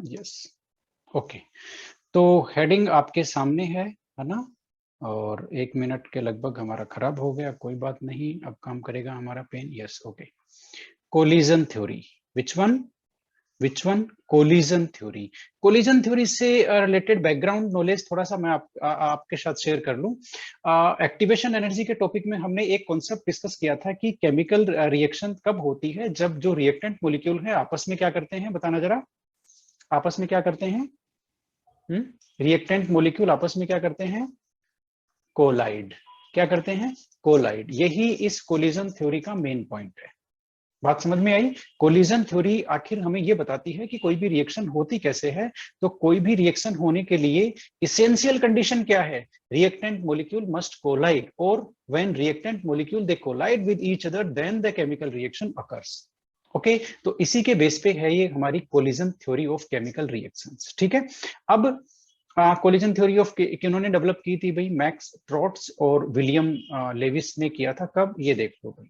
Yes, okay. तो heading आपके सामने है ना। और 1 मिनट के लगभग हमारा खराब हो गया, कोई बात नहीं, अब काम करेगा हमारा pen. Yes, okay. Collision theory, which one? Collision theory. Collision theory से रिलेटेड बैकग्राउंड नॉलेज थोड़ा सा मैं आपके साथ शेयर कर लूं। एक्टिवेशन एनर्जी के टॉपिक में हमने एक कॉन्सेप्ट डिस्कस किया था कि केमिकल रिएक्शन कब होती है, जब जो रिएक्टेंट मॉलिक्यूल है आपस में क्या करते हैं, बताना जरा, आपस में क्या करते हैं? रिएक्टेंट मॉलिक्यूल आपस में क्या करते हैं? कोलाइड। क्या करते हैं? कोलाइड। यही इस कोलिजन थ्योरी का मेन पॉइंट है। बात समझ में आई? कोलिजन थ्योरी आखिर हमें यह बताती है कि कोई भी रिएक्शन होती कैसे है। तो कोई भी रिएक्शन होने के लिए इसेंशियल कंडीशन क्या है? रिएक्टेंट मॉलिक्यूल मस्ट कोलाइड, और when reactant molecule they collide with each other then the chemical reaction occurs. Okay, तो इसी के बेस पे है ये हमारी collision theory of chemical reactions. ठीक है। अब कोलिजन थ्योरी ऑफ किन्होंने डेवलप की थी भाई? मैक्स ट्रॉट्स और विलियम लेविस ने किया था। कब? ये देख लो भाई,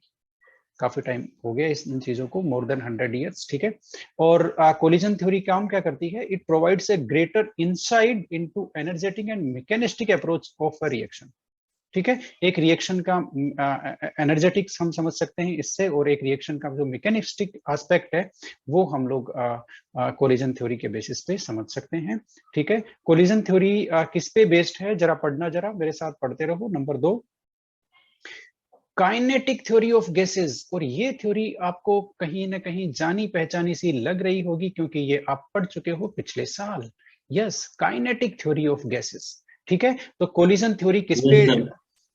काफी टाइम हो गया इन चीजों को, मोर देन 100 ईयर्स। ठीक है। और कोलिजन थ्योरी काम क्या करती है? It provides a greater insight into energetic and mechanistic approach of a reaction. ठीक है। एक रिएक्शन का एनर्जेटिक्स हम समझ सकते हैं इससे, और एक रिएक्शन का जो मैकेनिस्टिक एस्पेक्ट है वो हम लोग कोलिजन थ्योरी के बेसिस पे समझ सकते हैं। ठीक है। कोलिजन थ्योरी किस पे बेस्ड है? जरा पढ़ना, जरा मेरे साथ पढ़ते रहो। Number 2, kinetic theory of gases. और ये थ्योरी आपको कहीं ना कहीं जानी पहचानी सी लग रही होगी, क्योंकि ये आप पढ़ चुके हो पिछले साल। Yes, kinetic theory of gases. ठीक है। तो कोलिजन थ्योरी किस पे,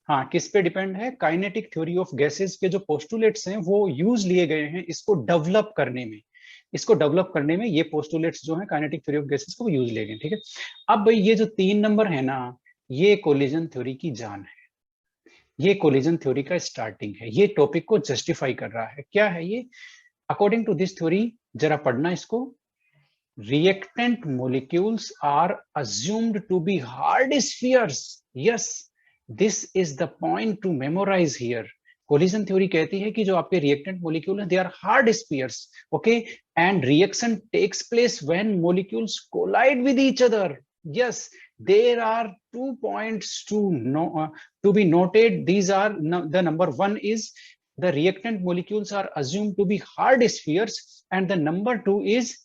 हाँ, किस पे डिपेंड है? काइनेटिक थ्योरी ऑफ गैसेस के जो पोस्टुलेट्स हैं वो यूज लिए गए हैं इसको डेवलप करने में। इसको डेवलप करने में ये पोस्टुलेट्स जो है काइनेटिक थ्योरी ऑफ गैसेस को यूज लिए गए। ठीक है। अब भाई ये जो 3 नंबर है ना, ये कोलिजन थ्योरी की जान है, ये कोलिजन थ्योरी का स्टार्टिंग है, ये टॉपिक को जस्टिफाई कर रहा है। क्या है ये? अकॉर्डिंग टू दिस थ्योरी, जरा पढ़ना इसको। Reactant molecules are assumed to be hard spheres. Yes, this is the point to memorize here. Collision theory कहती है कि जो आपके रिएक्टेंट मॉलिक्यूल हैं, they are hard spheres, okay, and reaction takes place when molecules collide with each other. Yes, there are 2 points to know, to be noted. These are the number 1 is the reactant molecules are assumed to be hard spheres, and the number 2 is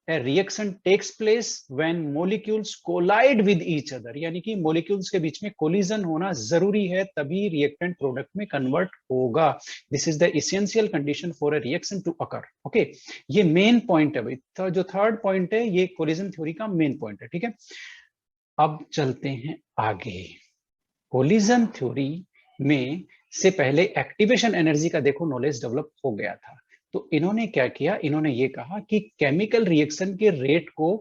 a reaction takes place when molecules collide with each other. यानी कि molecules के बीच में collision होना जरूरी है, तभी reactant product में convert होगा. This is the essential condition for a reaction to occur. Okay, ये main point है भाई। तो जो third point है ये collision theory का main point है। ठीक है। अब चलते हैं आगे। collision theory में से पहले एक्टिवेशन एनर्जी का देखो नॉलेज डेवलप हो गया था। तो इन्होंने क्या किया? इन्होंने ये कहा कि केमिकल रिएक्शन के रेट को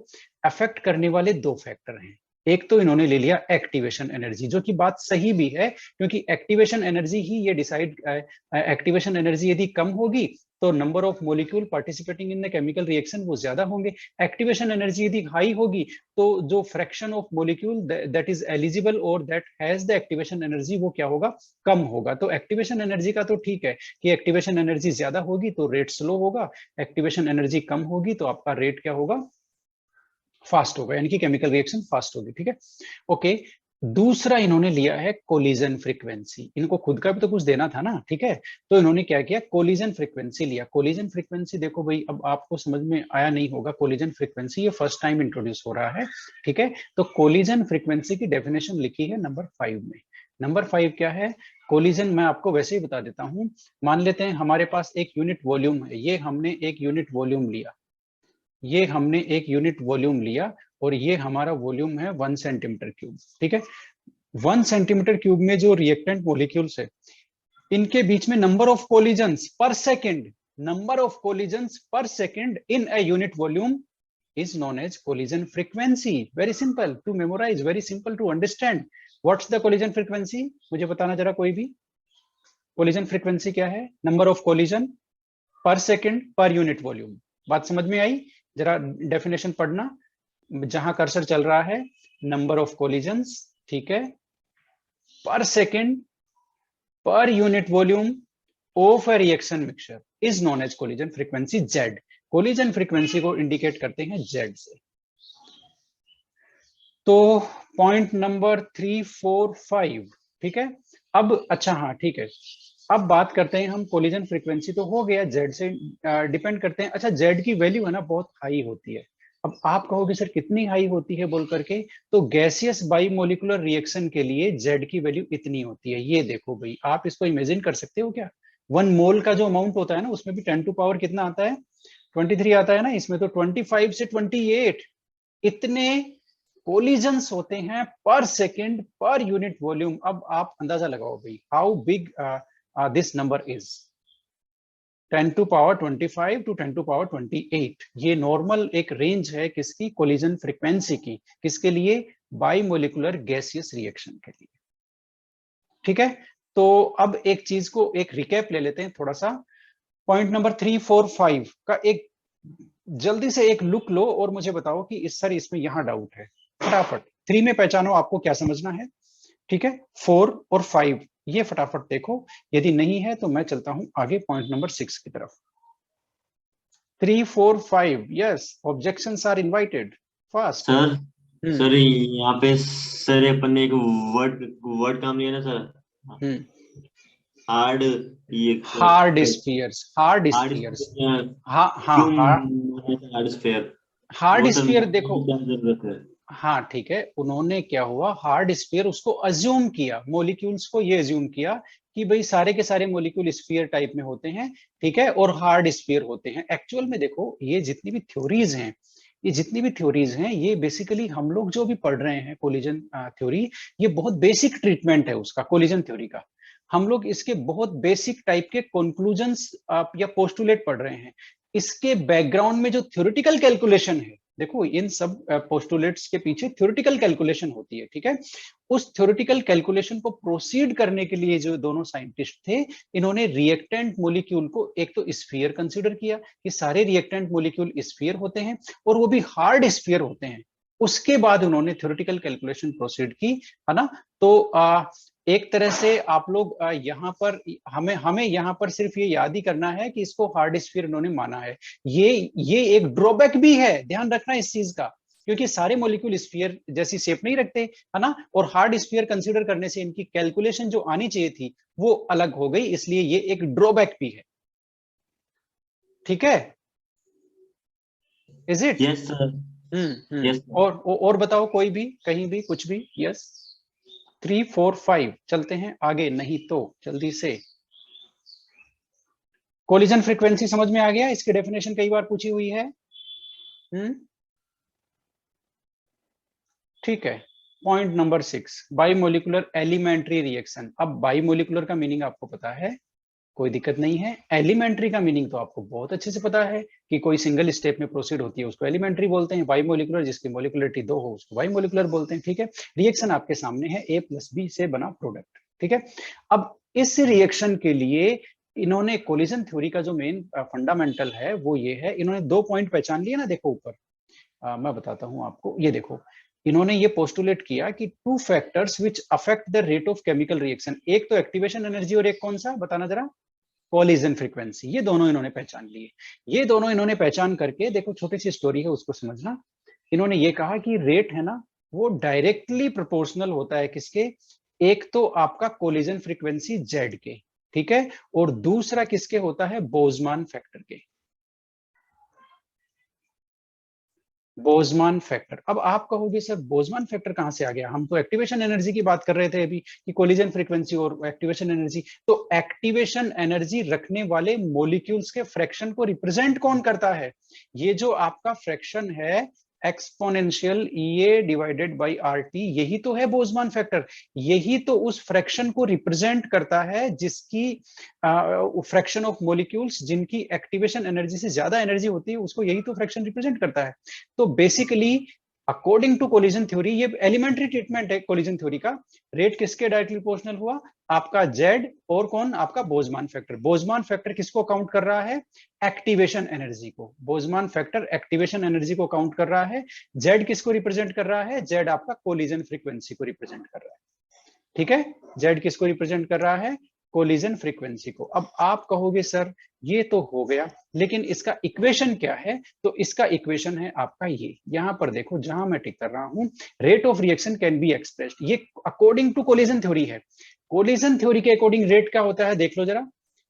अफेक्ट करने वाले 2 फैक्टर हैं। एक तो इन्होंने ले लिया एक्टिवेशन एनर्जी, जो कि बात सही भी है, क्योंकि एक्टिवेशन एनर्जी ही ये डिसाइड, एक्टिवेशन एनर्जी यदि कम होगी तो number of molecule participating in the chemical reaction वो ज्यादा होंगे। एक्टिवेशन एनर्जी यदि हाई होगी तो जो fraction of molecule that is eligible और that has the activation energy वो क्या होगा? कम होगा। तो एक्टिवेशन एनर्जी का तो ठीक है कि एक्टिवेशन एनर्जी ज्यादा होगी तो रेट स्लो होगा, एक्टिवेशन एनर्जी कम होगी तो आपका रेट क्या होगा? फास्ट होगा, यानी कि केमिकल रिएक्शन फास्ट होगी। ठीक है। ओके, दूसरा इन्होंने लिया है कोलिजन फ्रीक्वेंसी। इनको खुद का भी तो कुछ देना था ना। ठीक है। तो इन्होंने क्या किया? कोलिजन फ्रीक्वेंसी लिया। कोलिजन फ्रीक्वेंसी देखो भाई, अब आपको समझ में आया नहीं होगा, कोलिजन फ्रीक्वेंसी ये फर्स्ट टाइम इंट्रोड्यूस हो रहा है। ठीक है। तो कोलिजन फ्रीक्वेंसी की डेफिनेशन लिखी है नंबर 5 में। नंबर 5 क्या है? कोलिजन मैं आपको वैसे ही बता देता हूं। मान लेते हैं हमारे पास एक यूनिट वॉल्यूम है, ये हमने एक यूनिट वॉल्यूम लिया, ये हमने एक यूनिट वॉल्यूम लिया, और ये हमारा वॉल्यूम है 1 सेंटीमीटर क्यूब। ठीक है। 1 सेंटीमीटर क्यूब में जो रिएक्टेंट मॉलिक्यूल्स है, इनके बीच में नंबर ऑफ कोलिजन्स पर सेकेंड, नंबर ऑफ कोलिजन्स पर second in a unit volume is known as collision frequency. Very simple to memorize, very simple to understand. What's the collision frequency? मुझे बताना जरा कोई भी। collision frequency क्या है? number of collision per second per unit volume. बात समझ में आई? जरा डेफिनेशन पढ़ना, जहां कर्सर चल रहा है, नंबर ऑफ कोलिजन्स, ठीक है, per second per unit volume of a reaction mixture is known as collision frequency Z. Collision frequency को इंडिकेट करते हैं Z से। तो पॉइंट नंबर 345, ठीक है। अब अच्छा, हाँ ठीक है। अब बात करते हैं हम, कोलिजन फ्रीक्वेंसी तो हो गया, जेड से डिपेंड करते हैं। अच्छा, जेड की वैल्यू है ना बहुत हाई होती है। अब आप कहोगे सर कितनी हाई होती है बोल करके, तो गैसियस बाइमोलिकुलर रिएक्शन के लिए जेड की वैल्यू इतनी होती है। ये देखो भाई, आप इसको इमेजिन कर सकते हो क्या? 1 मोल का जो अमाउंट होता है ना, उसमें भी 10 टू पावर कितना आता है? 23 आता है ना, इसमें तो 25 से 28 इतने कोलिजन्स होते हैं पर सेकेंड पर यूनिट वॉल्यूम। अब आप अंदाजा लगाओ भाई, how big this number is. 10 to power 25 to 10 to power 28, ये नॉर्मल एक रेंज है किसकी? कोलिजन फ्रीक्वेंसी की। किसके लिए? बाइमोलिकुलर गैसियस रिएक्शन के लिए। ठीक है, तो अब एक चीज को एक रिकैप ले लेते हैं थोड़ा सा। पॉइंट नंबर 345 का एक जल्दी से एक लुक लो और मुझे बताओ कि इस सर इसमें यहां डाउट है। फटाफट 3 में पहचानो आपको क्या समझना है। ठीक है, 4 और 5 ये फटाफट देखो। यदि नहीं है तो मैं चलता हूं आगे पॉइंट नंबर 6 की तरफ। 3, 4, 5, yes, objections are invited, fast. Sir sir यहाँ पे सर अपन ने एक वर्ड वर्ड काम लिया ना सर। हम्म हार्ड, ये hard spheres, hard hard spheres. Sphere. हाँ हाँ क्यों हाँ। Hard sphere? हार्ड वो सर स्फीयर बताने देखो, की क्या जरूरत है? हाँ ठीक है, उन्होंने क्या हुआ, हार्ड स्फीयर उसको अज्यूम किया, मॉलिक्यूल्स को ये अज्यूम किया कि भाई सारे के सारे मॉलिक्यूल स्फीयर टाइप में होते हैं। ठीक है, और हार्ड स्फीयर होते हैं। एक्चुअल में देखो, ये जितनी भी थ्योरीज हैं, ये जितनी भी थ्योरीज हैं, ये बेसिकली हम लोग जो भी पढ़ रहे हैं कोलिजन थ्योरी, ये बहुत बेसिक ट्रीटमेंट है उसका, कोलिजन थ्योरी का। हम लोग इसके बहुत बेसिक टाइप के कंक्लूजन्स या पोस्टुलेट पढ़ रहे हैं। इसके बैकग्राउंड में जो थ्योरेटिकल कैलकुलेशन है, देखो इन सब पोस्टुलेट्स के पीछे थ्योरेटिकल कैलकुलेशन होती है। ठीक है, उस थ्योरेटिकल कैलकुलेशन को प्रोसीड करने के लिए जो दोनों साइंटिस्ट थे, इन्होंने रिएक्टेंट मॉलिक्यूल को एक तो स्फीयर कंसीडर किया कि सारे रिएक्टेंट मॉलिक्यूल स्फीयर होते हैं और वो भी हार्ड स्फीयर होते हैं। उसके बाद उन्होंने थ्योरेटिकल कैलकुलेशन प्रोसीड की, है ना। तो एक तरह से आप लोग यहाँ पर हमें हमें यहाँ पर सिर्फ ये याद ही करना है कि इसको हार्ड स्फीयर इन्होंने माना है। ये एक ड्रॉबैक भी है, ध्यान रखना इस चीज का, क्योंकि सारे मॉलिक्यूल स्फीयर जैसी शेप नहीं रखते, है ना। और हार्ड स्फीयर कंसीडर करने से इनकी कैलकुलेशन जो आनी चाहिए थी वो अलग हो गई, इसलिए ये एक ड्रॉबैक भी है। ठीक है, is it? Yes sir. Yes sir. और बताओ, कोई भी कहीं भी कुछ भी? यस, 3, 4, 5 चलते हैं आगे, नहीं तो जल्दी से। कोलिजन फ्रीक्वेंसी समझ में आ गया, इसकी डेफिनेशन कई बार पूछी हुई है। हम्म ठीक है, पॉइंट नंबर 6, बाइमोलिकुलर एलिमेंट्री रिएक्शन। अब बाइमोलिकुलर का मीनिंग आपको पता है, कोई दिक्कत नहीं है। एलिमेंट्री का मीनिंग तो आपको बहुत अच्छे से पता है कि कोई सिंगल स्टेप में प्रोसीड होती है उसको एलिमेंट्री बोलते हैं। बाइमोलिकुलर जिसकी मोलिकुलरिटी 2 हो उसको बाइमोलिकुलर बोलते हैं। ठीक है, रिएक्शन आपके सामने है, A+B से बना प्रोडक्ट। ठीक है, अब इस रिएक्शन के लिए इन्होंने कोलिजन थ्योरी का जो मेन फंडामेंटल है वो ये है, इन्होंने 2 पॉइंट पहचान लिए ना, देखो ऊपर। मैं बताता हूं आपको, ये देखो, इन्होंने ये पोस्टुलेट किया कि 2 factors which affect the rate of chemical reaction, एक तो एक्टिवेशन एनर्जी और एक कौन सा बताना जरा? Collision frequency. ये दोनों इन्होंने पहचान लिए। ये दोनों इन्होंने पहचान करके, देखो छोटी सी स्टोरी है उसको समझना। इन्होंने ये कहा कि रेट है ना, वो डायरेक्टली प्रोपोर्शनल होता है किसके? एक तो आपका कोलिजन फ्रीक्वेंसी जेड के, ठीक है, और दूसरा किसके होता है? बोल्ट्जमान फैक्टर के। Boltzmann factor. अब आप कहोगे सर बोल्ट्जमान फैक्टर कहां से आ गया? हम तो एक्टिवेशन एनर्जी की बात कर रहे थे अभी कि कोलिजन फ्रीक्वेंसी और एक्टिवेशन एनर्जी। तो एक्टिवेशन एनर्जी रखने वाले मॉलिक्यूल्स के फ्रैक्शन को रिप्रेजेंट कौन करता है? ये जो आपका फ्रैक्शन है, exponential EA divided by R T, यही तो है बोल्ट्जमान फैक्टर। यही तो उस फ्रैक्शन को रिप्रेजेंट करता है जिसकी फ्रैक्शन ऑफ मॉलिक्यूल्स जिनकी एक्टिवेशन एनर्जी से ज्यादा एनर्जी होती है, उसको यही तो फ्रैक्शन रिप्रेजेंट करता है। तो basically according to collision theory, ये एलिमेंट्री ट्रीटमेंट है कोलिजन थ्योरी का। रेट किसके डायरेक्टली प्रोपोर्शनल हुआ? आपका जेड और कौन? आपका बोल्ट्जमान फैक्टर। बोल्ट्जमान फैक्टर किसको काउंट कर रहा है? एक्टिवेशन एनर्जी को। बोल्ट्जमान फैक्टर एक्टिवेशन एनर्जी को काउंट कर रहा है। जेड किसको रिप्रेजेंट कर रहा है? जेड आपका कोलिजन फ्रीक्वेंसी को रिप्रेजेंट कर रहा है। ठीक है, जेड किसको रिप्रेजेंट कर रहा है? कोलिजन फ्रीक्वेंसी को। अब आप कहोगे सर ये तो हो गया, लेकिन इसका इक्वेशन क्या है? तो इसका इक्वेशन है आपका ये, यहां पर देखो जहां मैं टिक कर रहा हूं, rate of reaction can be expressed, ये अकॉर्डिंग टू कोलिजन थ्योरी है। कोलिजन थ्योरी के अकॉर्डिंग रेट क्या होता है देख लो जरा,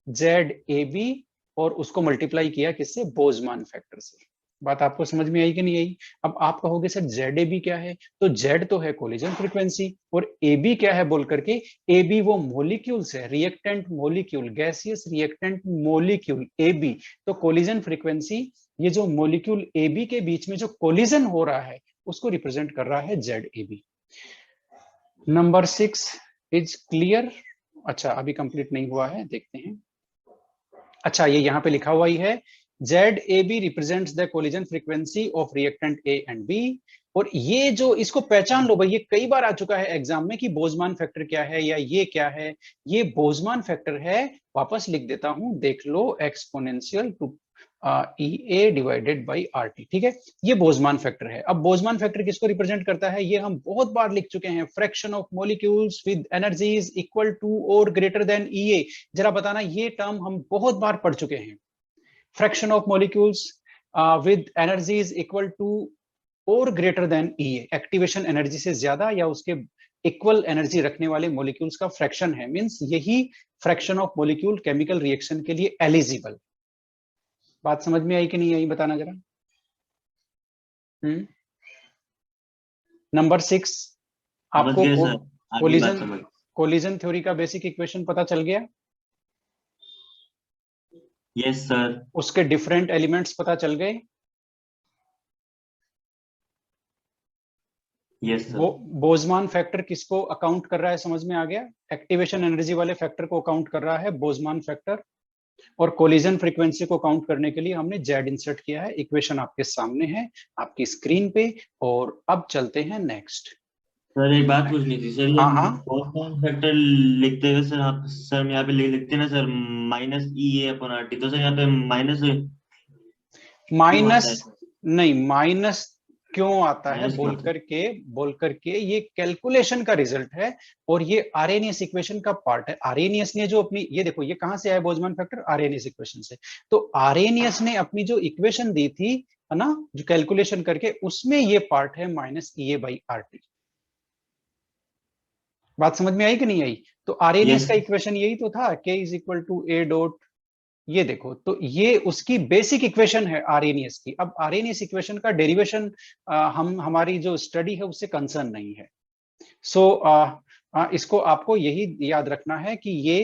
जेड ए बी और उसको मल्टीप्लाई किया किससे? बोल्ट्जमान फैक्टर से। बात आपको समझ में आई कि नहीं आई? अब आप कहोगे सर जेड ए बी क्या है? तो जेड तो है कोलिजन फ्रीक्वेंसी, और ए बी क्या है बोल करके, ए बी वो मोलिक्यूल्स है, reactant molecule, gaseous reactant molecule A B. तो कोलिजन फ्रीक्वेंसी, ये जो मोलिक्यूल ए बी के बीच में जो कोलिजन हो रहा है उसको रिप्रेजेंट कर रहा है Z A B. Number 6 is clear? अच्छा अभी कंप्लीट नहीं हुआ है, देखते हैं। अच्छा ये यहाँ पे लिखा हुआ ही है, ZAB represents the collision frequency of reactant A and B। और ये जो इसको पहचान लो भाई, ये कई बार आ चुका है एग्जाम में कि बोल्ट्जमान फैक्टर क्या है या ये क्या है। ये बोल्ट्जमान फैक्टर है, वापस लिख देता हूं, देख लो, exponential to EA divided by RT। ठीक है, ये बोल्ट्जमान फैक्टर है। अब बोल्ट्जमान फैक्टर किसको रिप्रेजेंट करता है? ये हम बहुत बार लिख चुके हैं, fraction of molecules with energies equal to और ग्रेटर देन EA। जरा बताना, ये टर्म हम बहुत बार पढ़ चुके हैं, fraction of molecules with energies equal to और greater than EA, activation energy से ज्यादा या उसके इक्वल एनर्जी रखने वाले मॉलिक्यूल्स का फ्रैक्शन है, मींस यही fraction of molecule chemical reaction के लिए एलिजिबल। बात समझ में आई कि नहीं आई, बताना जरा। नंबर 6 आपको कोलिजन थ्योरी का बेसिक इक्वेशन पता चल गया? Yes sir. उसके डिफरेंट एलिमेंट्स पता चल गए? Yes sir. बोल्ट्जमान फैक्टर किसको अकाउंट कर रहा है, समझ में आ गया? एक्टिवेशन एनर्जी वाले फैक्टर को अकाउंट कर रहा है बोल्ट्जमान फैक्टर, और कोलिजन फ्रीक्वेंसी को काउंट करने के लिए हमने जेड इंसर्ट किया है। इक्वेशन आपके सामने है आपकी स्क्रीन पे। और अब चलते हैं नेक्स्ट। सर एक बात पूछनी थी सर, ये हाँ बोल्ट्जमान फैक्टर लिखते हुए सर आप सर यहाँ पे लिखते हैं ना सर -EA/RT, तो सर यहाँ पे माइनस नहीं, माइनस क्यों आता है माइनस बोल करके ये कैलकुलेशन का रिजल्ट है, और ये आरएनएस इक्वेशन का पार्ट है। आरएनएस ने जो अपनी, ये देखो ये कहां से आया बोल्ट्जमान फैक्टर? आरएनएस इक्वेशन से। तो आरएनएस ने अपनी जो इक्वेशन दी थी है ना, जो कैलकुलेशन करके, उसमें ये पार्ट है -EA/RT। बात समझ में आई कि नहीं आई? तो आरएनएस का इक्वेशन यही तो था, K is equal to A dot, ये देखो, तो ये उसकी बेसिक इक्वेशन है आरएनएस की। अब आरएनएस इक्वेशन का डेरिवेशन हमारी जो स्टडी है उससे कंसर्न नहीं है। सो इसको आपको यही याद रखना है कि ये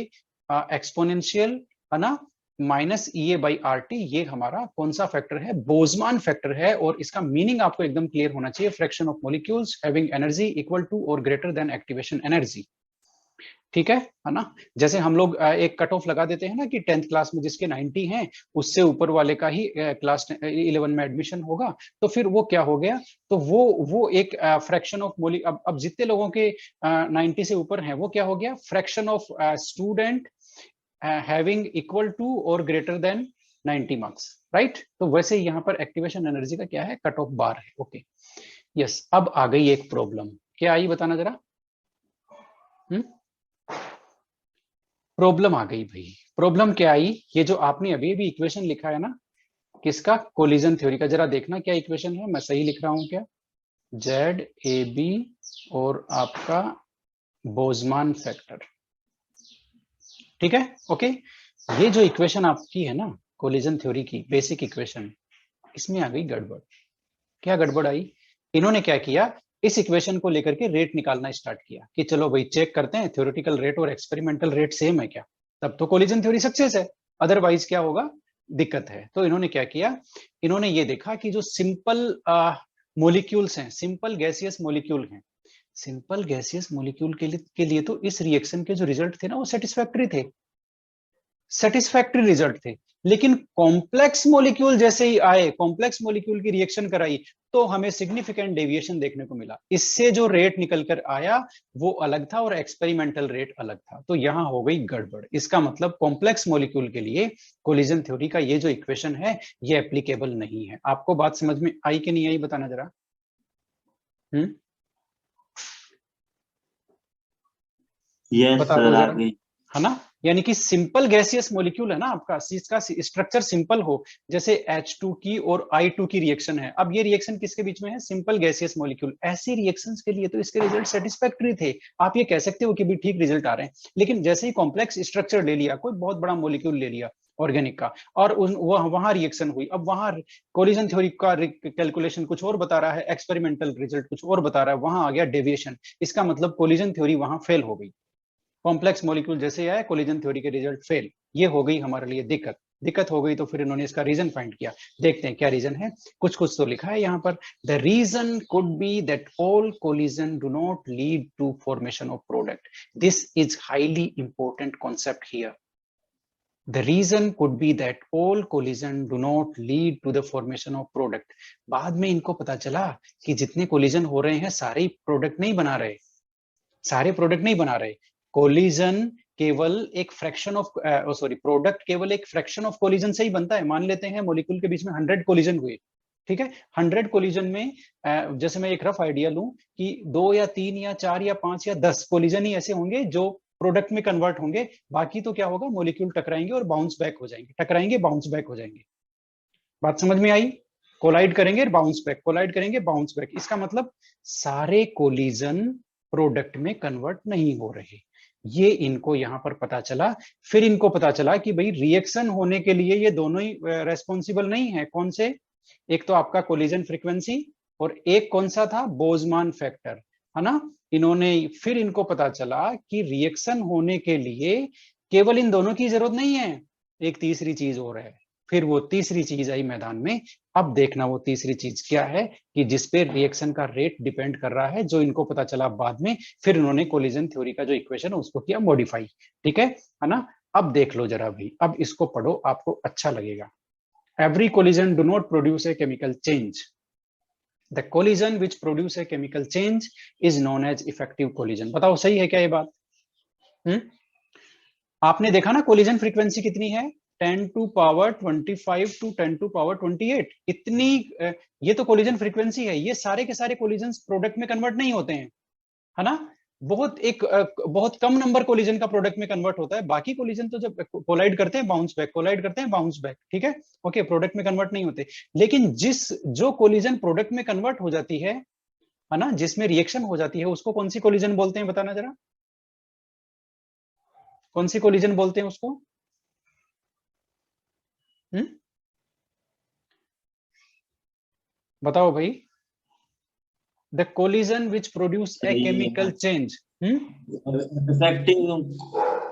एक्सपोनेंशियल है ना -EA/RT, ये हमारा कौन सा फैक्टर है? बोल्ट्जमान फैक्टर है। और इसका मीनिंग आपको एकदम क्लियर होना चाहिए, fraction of molecules having energy equal to और ग्रेटर देन एक्टिवेशन एनर्जी। ठीक है ना? जैसे हम लोग एक कट ऑफ लगा देते हैं ना कि 10th क्लास में जिसके 90 हैं उससे ऊपर वाले का ही क्लास 11 में एडमिशन होगा। तो फिर वो क्या हो गया? तो वो एक फ्रैक्शन ऑफ मोली, अब जितने लोगों के 90 से ऊपर हैं वो क्या हो गया? Fraction of student having equal to और ग्रेटर देन 90 मार्क्स, राइट? तो वैसे ही यहाँ पर एक्टिवेशन एनर्जी का क्या है? कट ऑफ बार है। ओके यस, अब आ गई एक प्रॉब्लम, क्या आई बताना जरा। प्रॉब्लम आ गई भाई। प्रॉब्लम क्या आई? ये जो आपने अभी भी इक्वेशन लिखा है ना, किसका? कोलिजन थ्योरी का। जरा देखना क्या इक्वेशन है, मैं सही लिख रहा हूं क्या? ZAB और आपका बोल्ट्जमान फैक्टर। ठीक है, ओके। ये जो इक्वेशन आपकी है ना कोलिजन थ्योरी की बेसिक इक्वेशन, इसमें आ गई गड़बड़। क्या गड़बड़ आई? इन्होंने क्या किया, इस इक्वेशन को लेकर के रेट निकालना स्टार्ट किया कि चलो भाई चेक करते हैं थ्योरेटिकल रेट और एक्सपेरिमेंटल रेट सेम है क्या, तब तो कोलिजन थ्योरी सक्सेस है, अदरवाइज क्या होगा? दिक्कत है। तो इन्होंने क्या किया, इन्होंने ये देखा कि जो सिंपल मोलिक्यूल्स हैं, सिंपल गैसियस मोलिक्यूल हैं, सिंपल गैसियस मोलिक्यूल के लिए तो इस रिएक्शन के जो रिजल्ट थे ना वो सेटिस्फैक्टरी थे, सेटिस्फैक्टरी रिजल्ट थे। लेकिन कॉम्प्लेक्स मॉलिक्यूल जैसे ही आए, कॉम्प्लेक्स मॉलिक्यूल की रिएक्शन कराई, तो हमें सिग्निफिकेंट डेविएशन देखने को मिला। इससे जो रेट निकल कर आया वो अलग था और एक्सपेरिमेंटल रेट अलग था। तो यहां हो गई गड़बड़। इसका मतलब कॉम्प्लेक्स मॉलिक्यूल के लिए कोलिजन थ्योरी का ये जो इक्वेशन है ये एप्लीकेबल नहीं है। आपको बात समझ में आई कि नहीं आई, बताना जरा। यस बता सर, दो आ जरा, गई। है ना? यानी कि सिंपल गैसियस मॉलिक्यूल है ना आपका, इसका स्ट्रक्चर सिंपल हो, जैसे H2 की और I2 की रिएक्शन है, अब ये रिएक्शन किसके बीच में है, सिंपल गैसियस मॉलिक्यूल, ऐसी रिएक्शंस के लिए तो इसके रिजल्ट सेटिस्फैक्टरी थे, आप ये कह सकते हो कि भी ठीक रिजल्ट आ रहे हैं। लेकिन जैसे ही कॉम्प्लेक्स स्ट्रक्चर ले लिया, कोई बहुत बड़ा मॉलिक्यूल ले लिया ऑर्गेनिक का, और वहां रिएक्शन हुई, अब वहां कोलिजन थ्योरी का कैलकुलेशन कुछ और बता रहा है, एक्सपेरिमेंटल रिजल्ट कुछ और बता रहा है, वहां आ गया डेविएशन, इसका मतलब कोलिजन थ्योरी वहां फेल हो गई, कॉम्प्लेक्स मॉलिक्यूल जैसे आया कोलिजन थ्योरी के रिजल्ट फेल, ये हो गई हमारे लिए दिक्कत। दिक्कत हो गई तो फिर इन्होंने इसका रीजन फाइंड किया, देखते हैं क्या रीजन है, कुछ कुछ तो लिखा है यहाँ पर। The reason could be that all collision do not lead to formation of product, this is highly important concept here. The reason could be that all collision do not lead to the formation of product. बाद में इनको पता चला कि जितने collision हो रहे हैं सारे प्रोडक्ट नहीं बना रहे, सारे प्रोडक्ट नहीं बना रहे, कोलिजन केवल एक फ्रैक्शन ऑफ प्रोडक्ट केवल एक फ्रैक्शन ऑफ कोलिजन से ही बनता है। मान लेते हैं मॉलिक्यूल के बीच में 100 कोलिजन हुए, ठीक है, 100 कोलिजन में जैसे मैं एक रफ आइडिया लूं कि 2 या 3 या 4 या 5 या 10 कोलिजन ही ऐसे होंगे जो प्रोडक्ट में कन्वर्ट होंगे, बाकी तो क्या होगा, मॉलिक्यूल टकराएंगे और बाउंस बैक हो जाएंगे, टकराएंगे बाउंस बैक हो जाएंगे। बात समझ में आई, कोलाइड करेंगे बाउंस बैक, कोलाइड करेंगे बाउंस बैक, इसका मतलब सारे कोलिजन प्रोडक्ट में कन्वर्ट नहीं हो रहे, ये इनको यहां पर पता चला। फिर इनको पता चला कि भाई रिएक्शन होने के लिए ये दोनों ही रेस्पॉन्सिबल नहीं है, कौन से, एक तो आपका कोलिजन फ्रीक्वेंसी और एक कौन सा था, बोल्ट्जमान फैक्टर, है ना। इन्होंने फिर इनको पता चला कि रिएक्शन होने के लिए केवल इन दोनों की जरूरत नहीं है, एक तीसरी चीज और है, फिर वो तीसरी चीज आई मैदान में। अब देखना वो तीसरी चीज क्या है कि जिसपे रिएक्शन का रेट डिपेंड कर रहा है, जो इनको पता चला बाद में, फिर उन्होंने कोलिजन थ्योरी का जो इक्वेशन है उसको किया मॉडिफाई, ठीक है ना। अब देख लो जरा भाई, अब इसको पढ़ो, आपको अच्छा लगेगा। Every collision do not produce a chemical change, the collision which produce a chemical change is known as effective collision. बताओ सही है क्या ये बात? आपने देखा ना कोलिजन फ्रीक्वेंसी कितनी है, 10 to power 25 to 10 to power 28, इतनी ये तो कोलिजन फ्रीक्वेंसी है, ये सारे के सारे कोलिजन प्रोडक्ट में कन्वर्ट नहीं होते हैं, है ना। बहुत कम नंबर कोलिजन का प्रोडक्ट में कन्वर्ट होता है, बाकी कोलिजन तो जब कोलाइड करते हैं बाउंस बैक, कोलाइड करते हैं बाउंस बैक, ठीक है, ओके, प्रोडक्ट में कन्वर्ट नहीं होते। लेकिन जो कोलिजन प्रोडक्ट में कन्वर्ट हो जाती है ना, जिसमें रिएक्शन हो जाती है, उसको कौन सी कोलिजन बोलते हैं, बताना जरा, कौन सी कोलिजन बोलते हैं उसको? बताओ भाई, the collision which produce a chemical change. Effective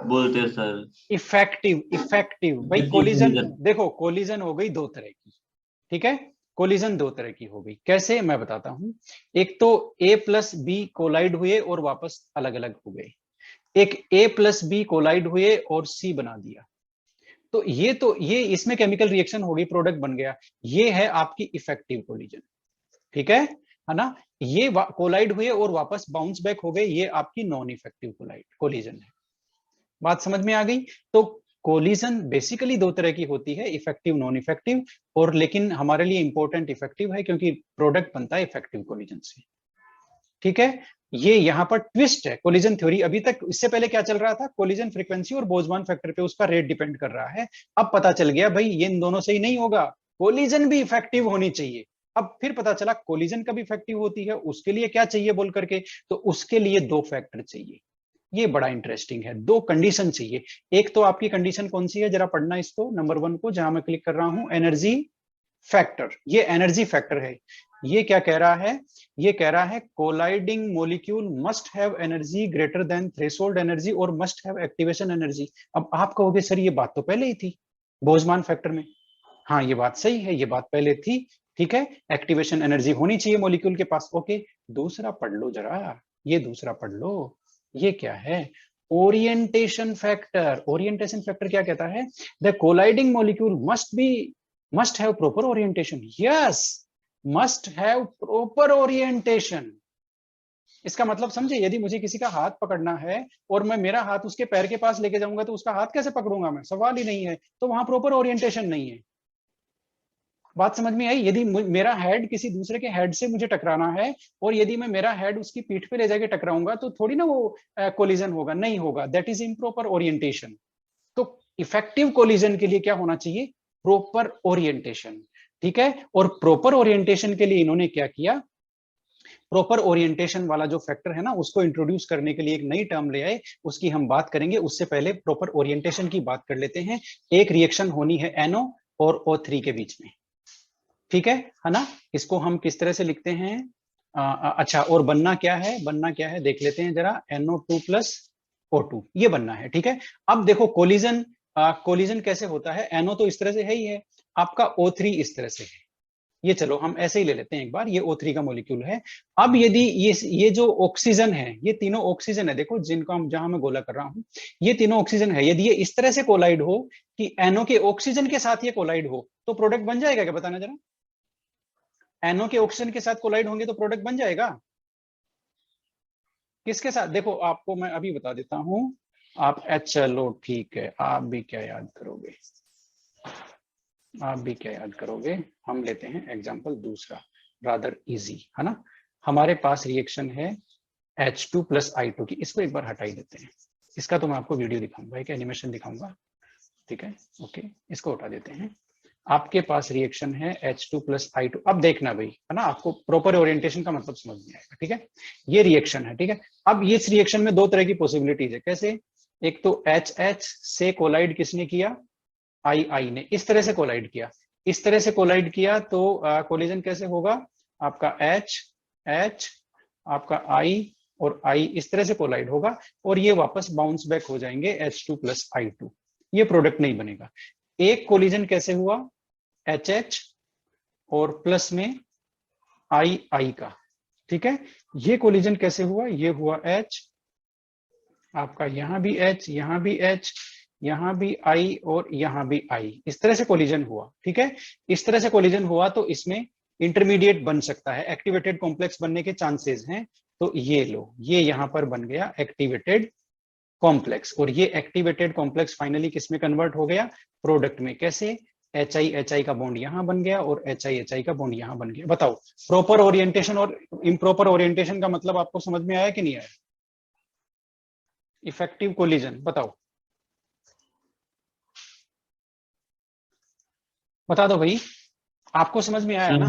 बोलते हैं सर। इफेक्टिव, इफेक्टिव भाई, कोलिजन देखो, कोलिजन हो गई दो तरह की, ठीक है, कोलिजन दो तरह की हो गई, कैसे मैं बताता हूं। एक तो A प्लस बी कोलाइड हुए और वापस अलग अलग हो गए, एक A प्लस बी कोलाइड हुए और C बना दिया, तो ये इसमें केमिकल रिएक्शन हो गई, प्रोडक्ट बन गया, ये है आपकी इफेक्टिव कोलिजन, ठीक है ना। ये कोलाइड हुए और वापस बाउंस बैक हो गए, ये आपकी नॉन इफेक्टिव कोलिजन है। बात समझ में आ गई? तो कोलिजन बेसिकली दो तरह की होती है, इफेक्टिव नॉन इफेक्टिव, और लेकिन हमारे लिए इंपॉर्टेंट इफेक्टिव है क्योंकि प्रोडक्ट बनता है इफेक्टिव कोलिजन से, ठीक है। ये यहां पर ट्विस्ट है कोलिजन थ्योरी, अभी तक इससे पहले क्या चल रहा था, कोलिजन फ्रीक्वेंसी और बोल्ट्जमान फैक्टर पे उसका रेट डिपेंड कर रहा है। अब पता चल गया भाई ये इन दोनों से ही नहीं होगा, कोलिजन भी इफेक्टिव होनी चाहिए। अब फिर पता चला कोलिजन कब इफेक्टिव होती है, उसके लिए क्या चाहिए बोल करके, तो उसके लिए दो फैक्टर चाहिए, ये बड़ा इंटरेस्टिंग है, दो कंडीशन चाहिए। एक तो आपकी कंडीशन कौन सी है, जरा पढ़ना इसको, नंबर 1 को, जहां मैं क्लिक कर रहा हूं, एनर्जी फैक्टर, ये एनर्जी फैक्टर है। ये क्या कह रहा है, ये कह रहा है colliding molecule must have energy greater than threshold energy और मस्ट हैव एक्टिवेशन एनर्जी। अब आप कहोगे सर ये बात तो पहले ही थी बोल्ट्जमान फैक्टर में, हाँ ये बात सही है, ये बात पहले थी, ठीक है, एक्टिवेशन एनर्जी होनी चाहिए मॉलिक्यूल के पास, ओके। दूसरा पढ़ लो जरा, ये दूसरा पढ़ लो, ये क्या है, ओरिएंटेशन फैक्टर। ओरिएंटेशन फैक्टर क्या कहता है, the colliding molecule must have proper orientation, yes, must have proper orientation। इसका मतलब समझे, यदि मुझे किसी का हाथ पकड़ना है और मैं मेरा हाथ उसके पैर के पास लेके जाऊंगा तो उसका हाथ कैसे पकड़ूंगा मैं, सवाल ही नहीं है, तो वहां प्रॉपर ओरिएंटेशन नहीं है। बात समझ में आई? यदि मेरा हेड किसी दूसरे के हेड से मुझे टकराना है और यदि मैं मेरा हेड उसकी पीठ पे ले जाके टकराऊंगा तो थोड़ी ना वो कोलिजन होगा, नहीं होगा, that is improper orientation. Effective collision के लिए क्या होना चाहिए? प्रॉपर ओरिएंटेशन, ठीक है। और प्रॉपर ओरिएंटेशन के लिए इन्होंने क्या किया? प्रॉपर ओरिएंटेशन वाला जो फैक्टर है ना, उसको इंट्रोड्यूस करने के लिए एक नई टर्म ले आए, उसकी हम बात करेंगे। उससे पहले प्रॉपर ओरिएंटेशन की बात कर लेते हैं। एक रिएक्शन होनी है NO और O3 के बीच में, ठीक है ना। इसको हम किस तरह से लिखते हैं? अच्छा, और बनना क्या है? बनना क्या है देख लेते हैं जरा। NO2 प्लस O2 ये बनना है, ठीक है। अब देखो कोलिजन, कोलिजन कैसे होता है? NO तो इस तरह से है ही है, आपका O3 इस तरह से है। ये चलो हम ऐसे ही ले लेते हैं एक बार, ये O3 का मॉलिक्यूल है। अब यदि ये जो ऑक्सीजन है, ये तीनों ऑक्सीजन है, देखो जिनको हम, जहां मैं गोला कर रहा हूं, ये तीनों ऑक्सीजन है। यदि ये इस तरह से कोलाइड हो कि NO के ऑक्सीजन के साथ ये कोलाइड हो, तो प्रोडक्ट बन जाएगा क्या? बताना जरा। NO के ऑक्सीजन के साथ कोलाइड होंगे तो प्रोडक्ट बन जाएगा। किसके साथ? देखो आपको मैं अभी बता देता हूं। आप चलो ठीक है, आप भी क्या याद करोगे? आप भी क्या याद करोगे? हम लेते हैं एग्जांपल दूसरा, रादर इजी, है ना। हमारे पास रिएक्शन है H2 प्लस I2 की। इसको एक बार हटा ही देते हैं। इसका तो मैं आपको वीडियो दिखाऊंगा, एक एनिमेशन दिखाऊंगा, ठीक है। ओके, इसको हटा देते हैं। आपके पास रिएक्शन है H2 प्लस I2। अब देखना भाई, है ना, आपको प्रॉपर ओरिएंटेशन का मतलब समझ में आएगा, ठीक है। ये रिएक्शन है, ठीक है। अब इस रिएक्शन में दो तरह की पॉसिबिलिटीज है। कैसे? एक तो HH से कोलाइड किसने किया? I ने इस तरह से कोलाइड किया। इस तरह से कोलाइड किया तो कोलिजन कैसे होगा? आपका H आपका I और I इस तरह से कोलाइड होगा, और ये वापस बाउंस बैक हो जाएंगे H2 प्लस I2। ये प्रोडक्ट नहीं बनेगा। एक कोलिजन कैसे हुआ? HH और प्लस में I का, ठीक है। ये कोलिजन कैसे हुआ? ये हुआ H, आपका यहां भी H, यहां भी H, यहां भी I और यहां भी I। इस तरह से कोलिजन हुआ, ठीक है। इस तरह से कोलिजन हुआ तो इसमें इंटरमीडिएट बन सकता है, एक्टिवेटेड कॉम्प्लेक्स बनने के चांसेस हैं। तो ये लो, ये यहां पर बन गया एक्टिवेटेड कॉम्प्लेक्स, और ये एक्टिवेटेड कॉम्प्लेक्स फाइनली किसमें कन्वर्ट हो गया? प्रोडक्ट में। कैसे? HI का बॉन्ड यहां बन गया और HI का बॉन्ड यहां बन गया। बताओ, प्रॉपर ओरिएंटेशन और इम्प्रॉपर ओरिएंटेशन का मतलब आपको समझ में आया कि नहीं आया? इफेक्टिव कोलिजन बताओ, बता दो भाई, आपको समझ में आया सर ना?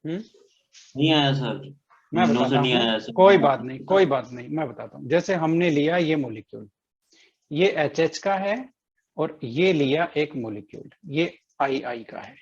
नहीं आया सर। मैं नो बताता सर, नहीं हूं, आया सर। कोई बात नहीं, कोई बात नहीं, मैं बताता हूं। जैसे हमने लिया ये मॉलिक्यूल, ये HH का है, और ये लिया एक मॉलिक्यूल, ये II का है।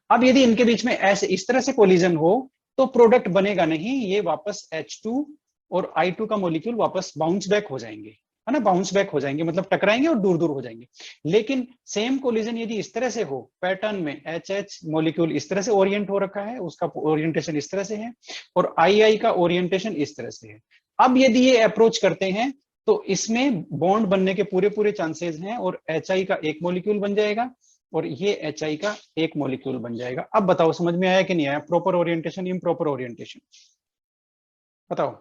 अब यदि इनके बीच में ऐसे इस तरह से कोलिजन हो, तो प्रोडक्ट बनेगा नहीं। ये वापस H2 और I2 का मॉलिक्यूल वापस बाउंस बैक हो जाएंगे, है ना। बाउंस बैक हो जाएंगे मतलब टकराएंगे और दूर दूर हो जाएंगे। लेकिन सेम कोलिजन यदि इस तरह से हो, पैटर्न में HH मॉलिक्यूल इस तरह से ओरिएंट हो रखा है, उसका ओरिएंटेशन इस तरह से है, और II का ओरिएंटेशन इस तरह से है। अब यदि ये अप्रोच करते हैं, तो इसमें बॉन्ड बनने के पूरे पूरे चांसेस हैं, और HI का एक मॉलिक्यूल बन जाएगा, और ये HI का एक मॉलिक्यूल बन जाएगा। अब बताओ समझ में आया कि नहीं आया? प्रॉपर ओरिएंटेशन, इम्प्रॉपर ओरिएंटेशन, बताओ।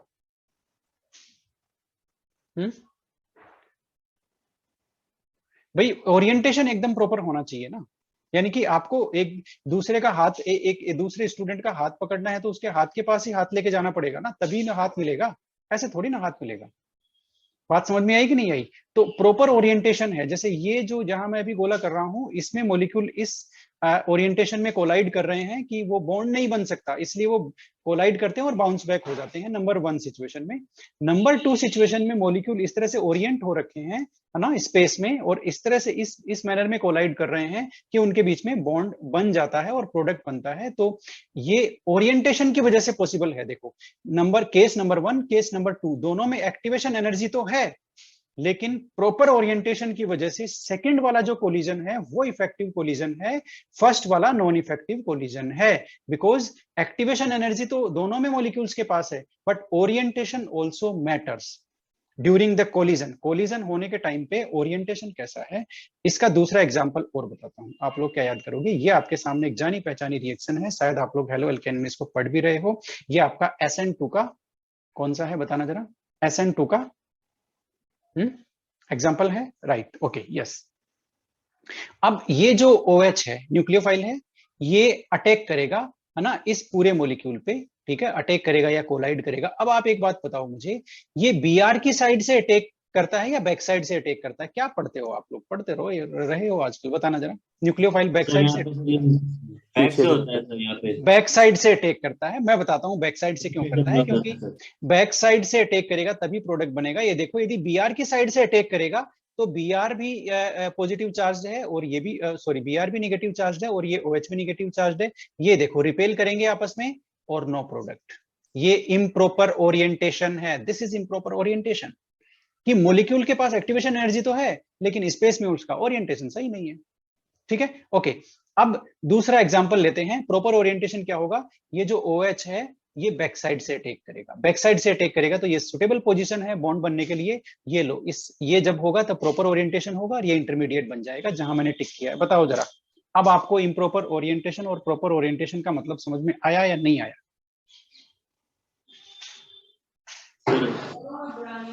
भाई ओरिएंटेशन एकदम प्रॉपर होना चाहिए ना। यानी कि आपको एक दूसरे का हाथ, एक दूसरे स्टूडेंट का हाथ पकड़ना है तो उसके हाथ के पास ही हाथ लेके जाना पड़ेगा ना, तभी ना हाथ मिलेगा। ऐसे थोड़ी ना हाथ मिलेगा। बात समझ में आई कि नहीं आई? तो प्रॉपर ओरिएंटेशन है। जैसे ये जो, जहां मैं अभी गोला कर रहा हूं, इसमें मॉलिक्यूल इस ओरिएंटेशन में कोलाइड कर रहे हैं कि वो बॉन्ड नहीं बन सकता, इसलिए वो कोलाइड करते हैं और बाउंस बैक हो जाते हैं, नंबर 1 सिचुएशन में। नंबर 2 सिचुएशन में मॉलिक्यूल इस तरह से ओरिएंट हो रखे हैं, है ना, स्पेस में, और इस तरह से इस मैनर में कोलाइड कर रहे हैं कि उनके बीच में बॉन्ड बन जाता है और प्रोडक्ट बनता है। तो ये ओरिएंटेशन की वजह से पॉसिबल है। देखो, केस नंबर 1, केस नंबर 2, दोनों में एक्टिवेशन एनर्जी तो है, लेकिन प्रॉपर ओरिएंटेशन की वजह से सेकंड वाला जो कोलिजन है वो इफेक्टिव कोलिजन है, फर्स्ट वाला नॉन इफेक्टिव कोलिजन है। बिकॉज एक्टिवेशन एनर्जी तो दोनों में मॉलिक्यूल्स के पास है, but orientation also matters during the collision. Collision होने के टाइम पे ओरिएंटेशन कैसा है, इसका दूसरा एग्जांपल और बताता हूं। आप लोग क्या याद करोगे? ये आपके सामने एक जानी पहचानी रिएक्शन है, शायद आप लोग हेलो एल्केन में इसको पढ़ भी रहे हो। ये आपका SN2 का कौन सा है, बताना जरा। SN2 का एग्जाम्पल है, राइट, ओके, यस। अब ये जो OH है, न्यूक्लियोफाइल है, ये अटैक करेगा, है ना, इस पूरे मॉलिक्यूल पे, ठीक है, अटैक करेगा या कोलाइड करेगा। अब आप एक बात बताओ मुझे, ये BR की साइड से अटैक करता है या बैक साइड से अटैक करता है? क्या पढ़ते हो आप लोग? पढ़ते रहे हो आजकल, बताना जरा। न्यूक्लियोफाइल बैक सर साइड यहाँ से, पे बैक से होता है सर, यहाँ पे बैक साइड से अटैक करता है। मैं बताता हूँ बैक साइड से क्यों करता है, क्योंकि सर। बैक साइड से अटैक करेगा तभी प्रोडक्ट बनेगा। ये देखो, यदि बीआर की साइड से अटैक करेगा तो बीआर भी पॉजिटिव चार्ज है और ये भी सॉरी बीआर भी नेगेटिव चार्ज है और ये ओएच भी नेगेटिव चार्ज है। ये देखो रिपेल करेंगे आपस में और नो प्रोडक्ट। ये इम्प्रॉपर ओरिएंटेशन है, दिस इज इम्प्रॉपर ओरिएंटेशन, कि मॉलिक्यूल के पास एक्टिवेशन एनर्जी तो है लेकिन स्पेस में उसका ओरिएंटेशन सही नहीं है। ठीक है, ओके। अब दूसरा एग्जांपल लेते हैं। प्रॉपर ओरिएंटेशन क्या होगा? ये जो OH है ये बैक साइड से अटैक करेगा, बैक साइड से अटैक करेगा तो ये सुटेबल पोजीशन है बॉन्ड बनने के लिए। ये लो, ये जब होगा तब प्रॉपर ओरिएंटेशन होगा और ये इंटरमीडिएट बन जाएगा जहां मैंने टिक किया है। बताओ जरा, अब आपको इम्प्रॉपर ओरिएंटेशन और प्रॉपर ओरिएंटेशन का मतलब समझ में आया या नहीं आया?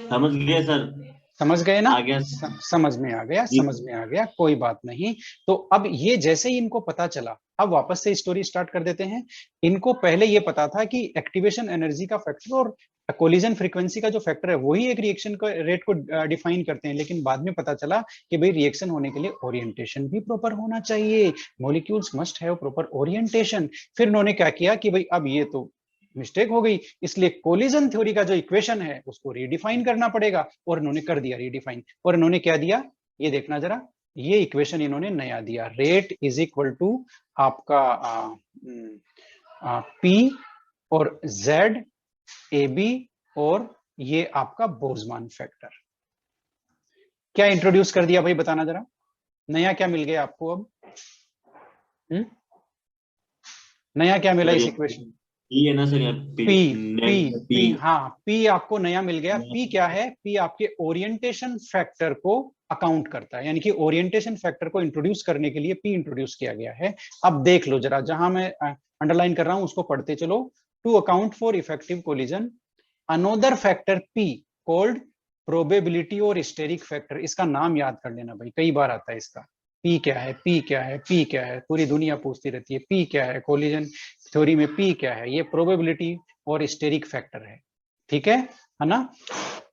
समझ गए सर, समझ गए ना? आ गया। समझ में आ गया, समझ में आ गया, कोई बात नहीं। तो अब ये जैसे ही इनको पता चला, अब वापस से स्टोरी स्टार्ट कर देते हैं। इनको पहले ये पता था कि एक्टिवेशन एनर्जी का फैक्टर और कोलिजन फ्रीक्वेंसी का जो फैक्टर है वही एक रिएक्शन का रेट को डिफाइन करते हैं, लेकिन बाद में पता चला कि भाई रिएक्शन होने के लिए ओरिएंटेशन भी प्रॉपर होना चाहिए, molecules must have proper orientation. फिर उन्होंने क्या किया कि भाई अब ये तो मिस्टेक हो गई, इसलिए कोलिजन थ्योरी का जो इक्वेशन है उसको रीडिफाइन करना पड़ेगा, और इन्होंने कर दिया रीडिफाइन। और इन्होंने क्या दिया, ये देखना जरा, ये इक्वेशन इन्होंने नया दिया, रेट इज इक्वल टू आपका पी और जेड ए बी और ये आपका बोल्ट्जमान फैक्टर। क्या इंट्रोड्यूस कर दिया भाई, बताना जरा, नया क्या मिल गया आपको अब? नया क्या मिला इस इक्वेशन? ये ना सर, पी पी हाँ, पी आपको नया मिल गया। पी क्या है? पी आपके ओरिएंटेशन फैक्टर को अकाउंट करता है, यानी कि ओरिएंटेशन फैक्टर को इंट्रोड्यूस करने के लिए पी इंट्रोड्यूस किया गया है। अब देख लो जरा, जहां मैं अंडरलाइन कर रहा हूं उसको पढ़ते चलो। To account for effective collision another factor P called probability और स्टेरिक फैक्टर। इसका नाम याद कर लेना भाई, कई बार आता है इसका। पी क्या है, पी क्या है, पी क्या है, पूरी दुनिया पूछती रहती है पी क्या है, कोलिजन थ्योरी में पी क्या है। ये प्रोबेबिलिटी और स्टेरिक फैक्टर है, ठीक है ना?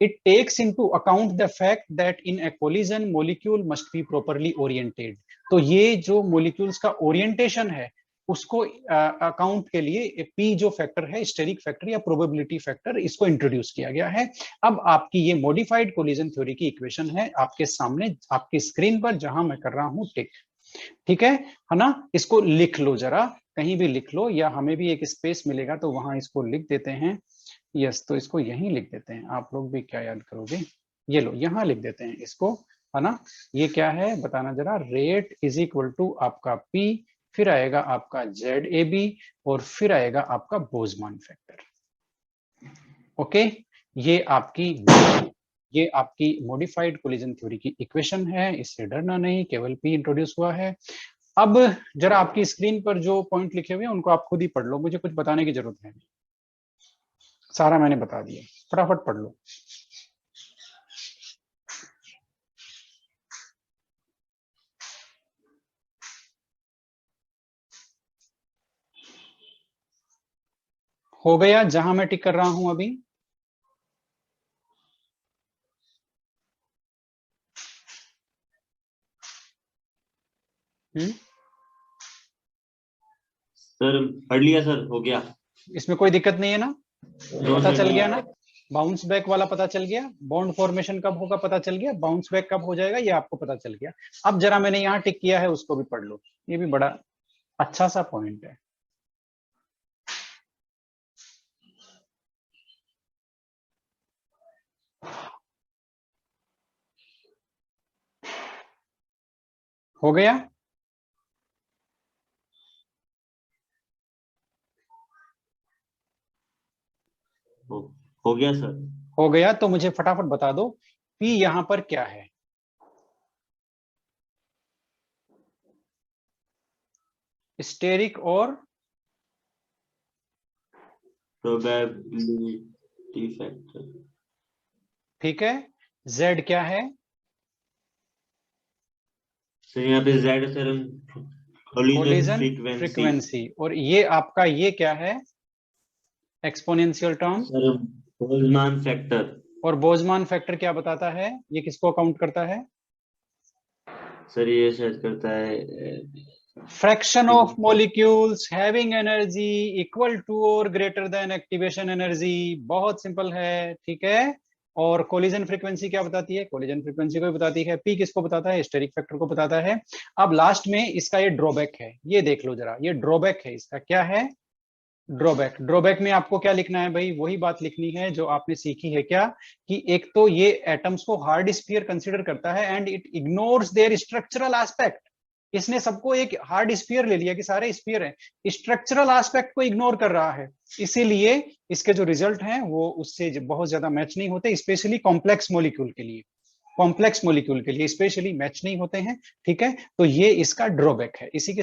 It takes into account the fact that in a collision molecule must be properly oriented. तो ये जो मॉलिक्यूल्स का ओरिएंटेशन है उसको अकाउंट के लिए पी जो फैक्टर है, स्टेरिक फैक्टर या प्रोबेबिलिटी फैक्टर, इसको इंट्रोड्यूस किया गया है। अब आपकी ये मॉडिफाइड कोलिजन थ्योरी की इक्वेशन है आपके सामने, आपकी स्क्रीन पर, जहां मैं कर रहा हूं टिक। ठीक है ना? इसको लिख लो जरा, कहीं भी लिख लो, या हमें भी एक स्पेस मिलेगा तो वहां इसको लिख देते हैं। यस, तो इसको यहीं लिख देते हैं। आप लोग भी क्या याद करोगे, ये लो यहां लिख देते हैं इसको, है ना? ये क्या है बताना जरा, रेट इज इक्वल टू आपका पी, फिर आएगा आपका जेड ए बी और फिर आएगा आपका बोल्ट्जमान फैक्टर। ओके, ये आपकी मॉडिफाइड कोलिजन थ्योरी की इक्वेशन है, इससे डरना नहीं, केवल पी इंट्रोड्यूस हुआ है। अब जरा आपकी स्क्रीन पर जो पॉइंट लिखे हुए हैं उनको आप खुद ही पढ़ लो, मुझे कुछ बताने की जरूरत है, सारा मैंने बता दिया, फटाफट पढ़ लो। हो गया जहां मैं टिक कर रहा हूं अभी? सर पढ़ लिया सर, हो गया। इसमें कोई दिक्कत नहीं है ना? पता चल गया ना? बाउंस बैक वाला पता चल गया, बॉन्ड फॉर्मेशन कब होगा पता चल गया, बाउंस बैक कब हो जाएगा ये आपको पता चल गया। अब जरा मैंने यहाँ टिक किया है उसको भी पढ़ लो, ये भी बड़ा अच्छा सा पॉइंट है। हो गया? हो गया सर। हो गया तो मुझे फटाफट बता दो, पी यहां पर क्या है? स्टेरिक और प्रोबेबिलिटी फैक्टर। ठीक है, जेड क्या है? सर यहाँ पे जेड सर कोलिजन फ्रीक्वेंसी। और ये आपका ये क्या है? Exponential term sir Boltzmann factor. और बोल्ट्जमान फैक्टर क्या बताता है, ये किसको काउंट करता है? सर ये शायद करता है fraction of molecules having energy equal to और ग्रेटर देन एक्टिवेशन एनर्जी। बहुत सिंपल है, ठीक है। और कोलिजन फ्रीक्वेंसी क्या बताती है? कोलिजन फ्रीक्वेंसी को भी बताती है। पी किसको बताता है? स्टेरिक फैक्टर को बताता है। अब लास्ट में इसका ये ड्रॉबैक है, ये देख लो जरा, ये ड्रॉबैक है इसका। क्या है ड्रॉबैक? ड्रॉबैक में आपको क्या लिखना है भाई? वही बात लिखनी है जो आपने सीखी है। क्या कि एक तो ये एटम्स को हार्ड स्फीयर कंसीडर करता है and it ignores their structural aspect. इसने सबको एक हार्ड स्फीयर ले लिया कि सारे स्फीयर हैं, स्ट्रक्चरल एस्पेक्ट को इग्नोर कर रहा है। इसीलिए इसके जो रिजल्ट हैं वो उससे बहुत ज्यादा मैच नहीं होते, स्पेशली कॉम्प्लेक्स मॉलिक्यूल के लिए। कॉम्प्लेक्स मॉलिक्यूल के लिए स्पेशली मैच नहीं होते हैं, ठीक है। तो ये इसका ड्रॉबैक है। इसी के